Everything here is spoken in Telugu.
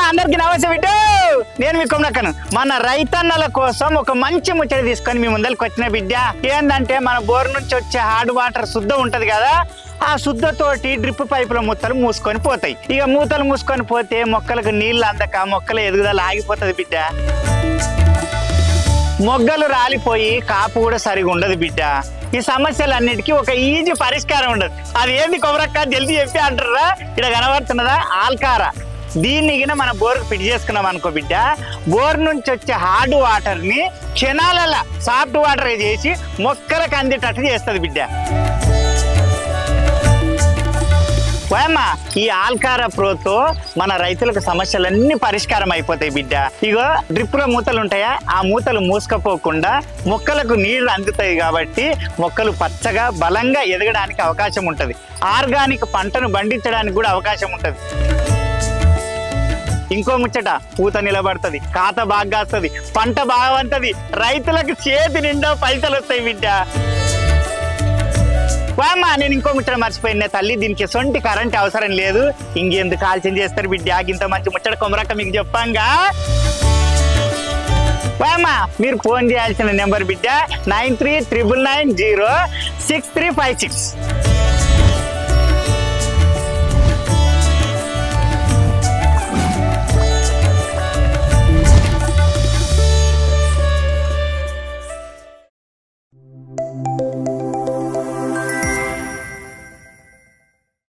అందరికి నమస్తే బిడ్డ, నేను మీ కొమ్మనక్కను. మన రైతన్నల కోసం ఒక మంచి ముచ్చట తీసుకొని మీ ముందరికి వచ్చిన బిడ్డ. ఏంటంటే మన బోర్ నుంచి వచ్చే హార్డ్ వాటర్ శుద్ధ ఉంటది కదా, ఆ శుద్ధతోటి డ్రిప్ పైపుల మూతలు మూసుకొని పోతాయి. ఇక మూతలు మూసుకొని పోతే మొక్కలకు నీళ్ళు అందక మొక్కల ఎదుగుదల ఆగిపోతుంది బిడ్డ. మొగ్గలు రాలిపోయి కాపు కూడా సరిగా ఉండదు బిడ్డ. ఈ సమస్యలన్నిటికీ ఒక ఈజీ పరిష్కారం ఉండదు. అది ఏంది కొమరక్క జల్దీ చెప్పి అంటారా? ఇక్కడ కనబడుతున్నదా ఆల్కారా. దీన్ని గిన మన బోర్కు ఫిట్ చేసుకున్నాం అనుకో బిడ్డ, బోర్ నుంచి వచ్చే హార్డ్ వాటర్ ని క్షణాలలో సాఫ్ట్ వాటర్ చేసి మొక్కలకు అందేటట్టు చేస్తుంది బిడ్డ. వాయమ్మ, ఈ ఆల్కారా ప్రోతో మన రైతులకు సమస్యలన్నీ పరిష్కారం అయిపోతాయి బిడ్డ. ఇగో డ్రిప్ లో మూతలు ఉంటాయా, ఆ మూతలు మూసుకపోకుండా మొక్కలకు నీళ్లు అందుతాయి కాబట్టి మొక్కలు పచ్చగా బలంగా ఎదగడానికి అవకాశం ఉంటది. ఆర్గానిక్ పంటను పండించడానికి కూడా అవకాశం ఉంటది. ఇంకో ముచ్చట, పూత నిలబడుతుంది, కాత బాగా కాస్తుంది, పంట బాగా వంటది, రైతులకు చేతి నిండా పైసలు వస్తాయి బిడ్డ. వామ్మా, నేను ఇంకో ముచ్చట మర్చిపోయిన తల్లి, దీనికి సొంటి కరెంట్ అవసరం లేదు. ఇంకెందుకు ఆలోచన చేస్తారు బిడ్డ, ఇంత మంచి ముచ్చట కొమరక్క మీకు చెప్పంగా. వామ్మా, మీరు ఫోన్ చేయాల్సిన నెంబర్ బిడ్డ 9399906356.